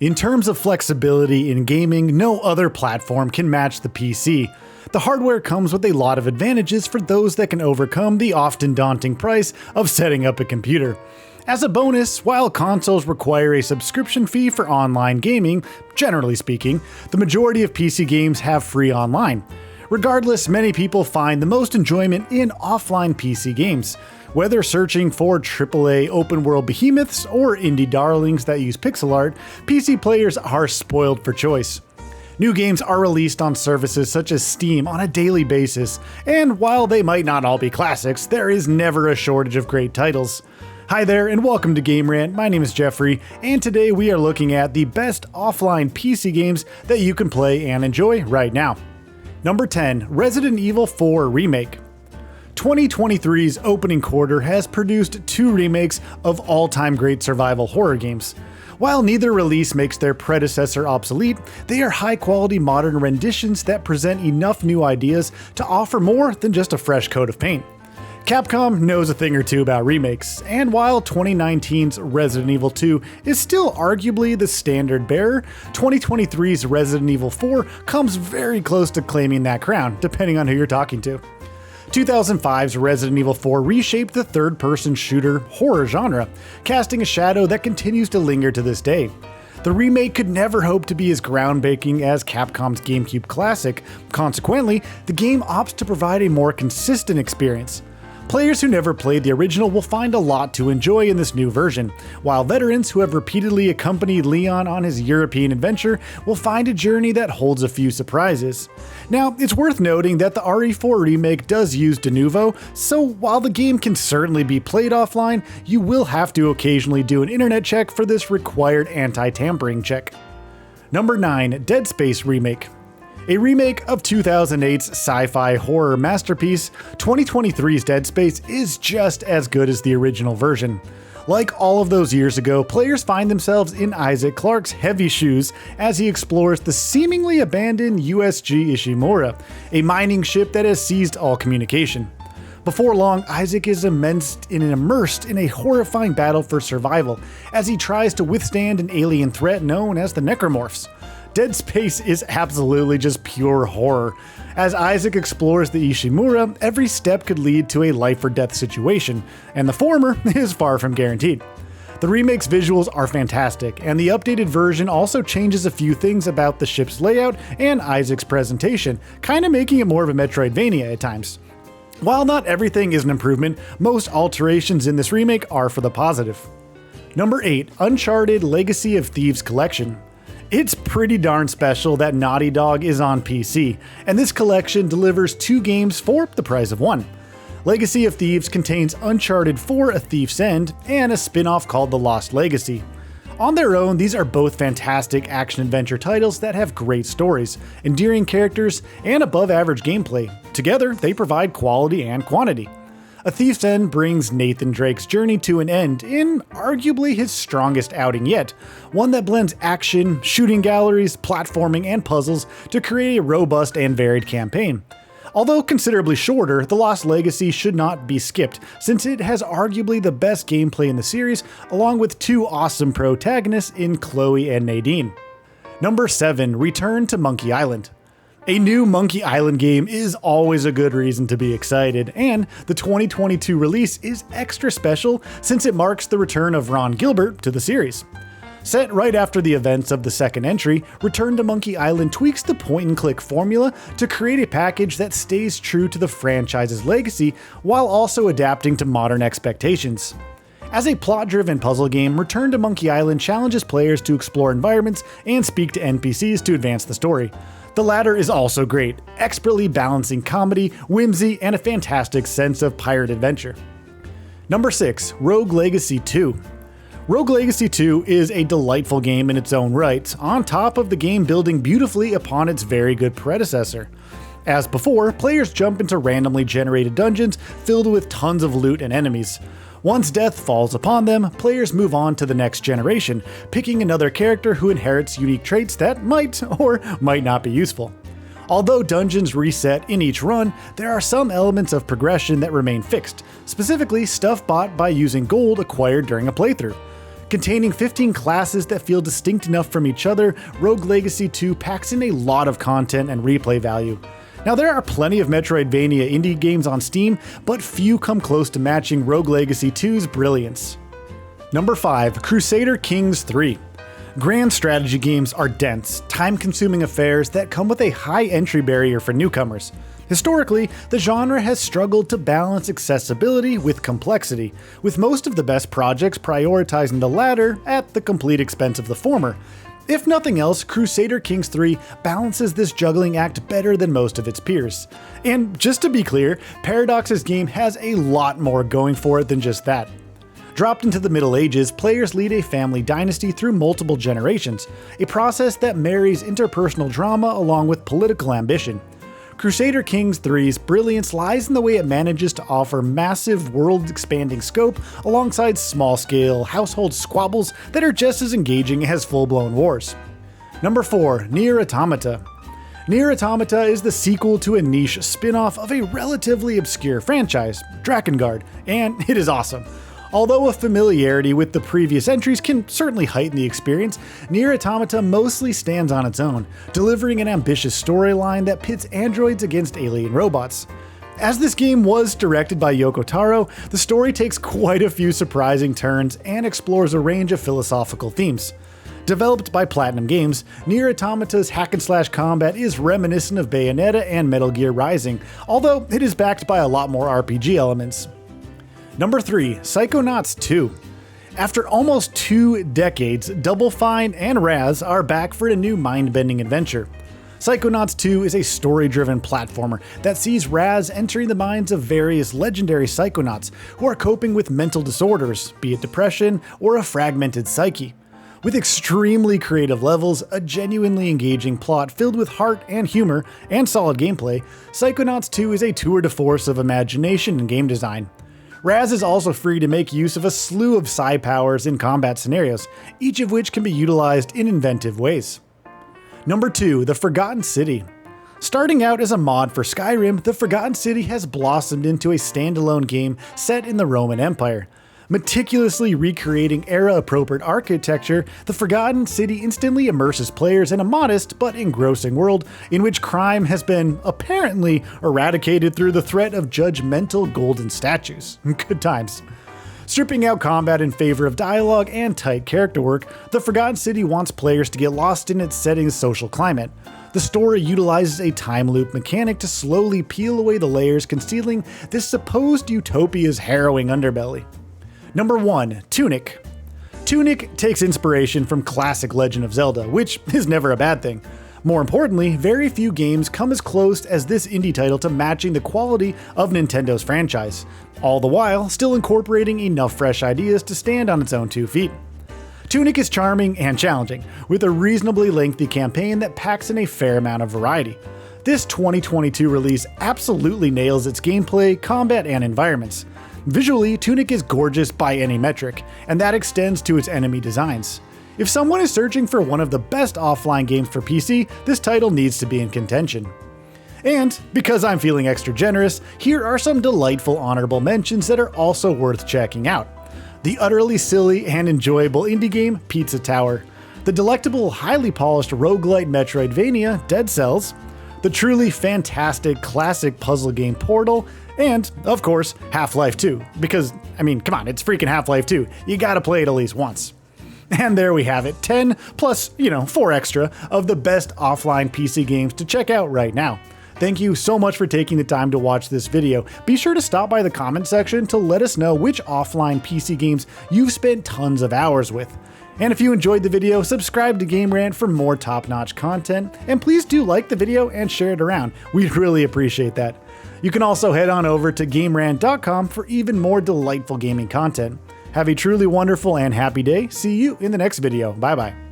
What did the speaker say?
In terms of flexibility in gaming, no other platform can match the PC. The hardware comes with a lot of advantages for those that can overcome the often daunting price of setting up a computer. As a bonus, while consoles require a subscription fee for online gaming, generally speaking, the majority of PC games have free online. Regardless, many people find the most enjoyment in offline PC games. Whether searching for AAA open-world behemoths or indie darlings that use pixel art, PC players are spoiled for choice. New games are released on services such as Steam on a daily basis, and while they might not all be classics, there is never a shortage of great titles. Hi there, and welcome to Game Rant. My name is Geoffrey, and today we are looking at the best offline PC games that you can play and enjoy right now. Number 10, Resident Evil 4 Remake. 2023's opening quarter has produced two remakes of all-time great survival horror games. While neither release makes their predecessor obsolete, they are high-quality modern renditions that present enough new ideas to offer more than just a fresh coat of paint. Capcom knows a thing or two about remakes, and while 2019's Resident Evil 2 is still arguably the standard bearer, 2023's Resident Evil 4 comes very close to claiming that crown, depending on who you're talking to. 2005's Resident Evil 4 reshaped the third-person shooter horror genre, casting a shadow that continues to linger to this day. The remake could never hope to be as groundbreaking as Capcom's GameCube classic. Consequently, the game opts to provide a more consistent experience. Players who never played the original will find a lot to enjoy in this new version, while veterans who have repeatedly accompanied Leon on his European adventure will find a journey that holds a few surprises. Now, it's worth noting that the RE4 remake does use de novo, so while the game can certainly be played offline, you will have to occasionally do an internet check for this required anti-tampering check. Number 9, Dead Space Remake. A remake of 2008's sci-fi horror masterpiece, 2023's Dead Space is just as good as the original version. Like all of those years ago, players find themselves in Isaac Clarke's heavy shoes as he explores the seemingly abandoned USG Ishimura, a mining ship that has seized all communication. Before long, Isaac is immersed in a horrifying battle for survival as he tries to withstand an alien threat known as the Necromorphs. Dead Space is absolutely just pure horror. As Isaac explores the Ishimura, every step could lead to a life or death situation, and the former is far from guaranteed. The remake's visuals are fantastic, and the updated version also changes a few things about the ship's layout and Isaac's presentation, kinda making it more of a Metroidvania at times. While not everything is an improvement, most alterations in this remake are for the positive. Number 8, Uncharted Legacy of Thieves Collection. It's pretty darn special that Naughty Dog is on PC, and this collection delivers two games for the price of one. Legacy of Thieves contains Uncharted 4: A Thief's End and a spin-off called The Lost Legacy. On their own, these are both fantastic action-adventure titles that have great stories, endearing characters, and above-average gameplay. Together, they provide quality and quantity. A Thief's End brings Nathan Drake's journey to an end in arguably his strongest outing yet, one that blends action, shooting galleries, platforming, and puzzles to create a robust and varied campaign. Although considerably shorter, The Lost Legacy should not be skipped, since it has arguably the best gameplay in the series, along with two awesome protagonists in Chloe and Nadine. Number 7, Return to Monkey Island. A new Monkey Island game is always a good reason to be excited, and the 2022 release is extra special since it marks the return of Ron Gilbert to the series. Set right after the events of the second entry, Return to Monkey Island tweaks the point-and-click formula to create a package that stays true to the franchise's legacy while also adapting to modern expectations. As a plot-driven puzzle game, Return to Monkey Island challenges players to explore environments and speak to NPCs to advance the story. The latter is also great, expertly balancing comedy, whimsy, and a fantastic sense of pirate adventure. Number 6, Rogue Legacy 2. Rogue Legacy 2 is a delightful game in its own right, on top of the game building beautifully upon its very good predecessor. As before, players jump into randomly generated dungeons filled with tons of loot and enemies. Once death falls upon them, players move on to the next generation, picking another character who inherits unique traits that might or might not be useful. Although dungeons reset in each run, there are some elements of progression that remain fixed, specifically stuff bought by using gold acquired during a playthrough. Containing 15 classes that feel distinct enough from each other, Rogue Legacy 2 packs in a lot of content and replay value. Now, there are plenty of Metroidvania indie games on Steam, but few come close to matching Rogue Legacy 2's brilliance. Number 5. Crusader Kings 3. Grand strategy games are dense, time-consuming affairs that come with a high entry barrier for newcomers. Historically, the genre has struggled to balance accessibility with complexity, with most of the best projects prioritizing the latter at the complete expense of the former. If nothing else, Crusader Kings 3 balances this juggling act better than most of its peers. And just to be clear, Paradox's game has a lot more going for it than just that. Dropped into the Middle Ages, players lead a family dynasty through multiple generations, a process that marries interpersonal drama along with political ambition. Crusader Kings 3's brilliance lies in the way it manages to offer massive world-expanding scope alongside small-scale household squabbles that are just as engaging as full-blown wars. Number 4. Nier Automata. Nier Automata is the sequel to a niche spin-off of a relatively obscure franchise, Drakengard, and it is awesome. Although a familiarity with the previous entries can certainly heighten the experience, Nier Automata mostly stands on its own, delivering an ambitious storyline that pits androids against alien robots. As this game was directed by Yoko Taro, the story takes quite a few surprising turns and explores a range of philosophical themes. Developed by Platinum Games, Nier Automata's hack-and-slash combat is reminiscent of Bayonetta and Metal Gear Rising, although it is backed by a lot more RPG elements. Number 3. Psychonauts 2. After almost 2 decades, Double Fine and Raz are back for a new mind-bending adventure. Psychonauts 2 is a story-driven platformer that sees Raz entering the minds of various legendary Psychonauts who are coping with mental disorders, be it depression or a fragmented psyche. With extremely creative levels, a genuinely engaging plot filled with heart and humor, and solid gameplay, Psychonauts 2 is a tour de force of imagination and game design. Raz is also free to make use of a slew of psi powers in combat scenarios, each of which can be utilized in inventive ways. Number 2. The Forgotten City. Starting out as a mod for Skyrim, The Forgotten City has blossomed into a standalone game set in the Roman Empire. Meticulously recreating era-appropriate architecture, The Forgotten City instantly immerses players in a modest but engrossing world in which crime has been, apparently, eradicated through the threat of judgmental golden statues. Good times. Stripping out combat in favor of dialogue and tight character work, The Forgotten City wants players to get lost in its setting's social climate. The story utilizes a time loop mechanic to slowly peel away the layers concealing this supposed utopia's harrowing underbelly. Number 1. Tunic. Tunic takes inspiration from classic Legend of Zelda, which is never a bad thing. More importantly, very few games come as close as this indie title to matching the quality of Nintendo's franchise, all the while still incorporating enough fresh ideas to stand on its own 2 feet. Tunic is charming and challenging, with a reasonably lengthy campaign that packs in a fair amount of variety. This 2022 release absolutely nails its gameplay, combat, and environments. Visually, Tunic is gorgeous by any metric, and that extends to its enemy designs. If someone is searching for one of the best offline games for PC, this title needs to be in contention. And, because I'm feeling extra generous, here are some delightful honorable mentions that are also worth checking out. The utterly silly and enjoyable indie game Pizza Tower, the delectable, highly polished roguelite Metroidvania Dead Cells, the truly fantastic classic puzzle game Portal, and, of course, Half-Life 2, because, I mean, come on, it's freaking Half-Life 2, you gotta play it at least once. And there we have it, 10 plus, 4 extra of the best offline PC games to check out right now. Thank you so much for taking the time to watch this video. Be sure to stop by the comment section to let us know which offline PC games you've spent tons of hours with. And if you enjoyed the video, subscribe to Game Rant for more top-notch content, and please do like the video and share it around. We'd really appreciate that. You can also head on over to GameRant.com for even more delightful gaming content. Have a truly wonderful and happy day. See you in the next video. Bye bye.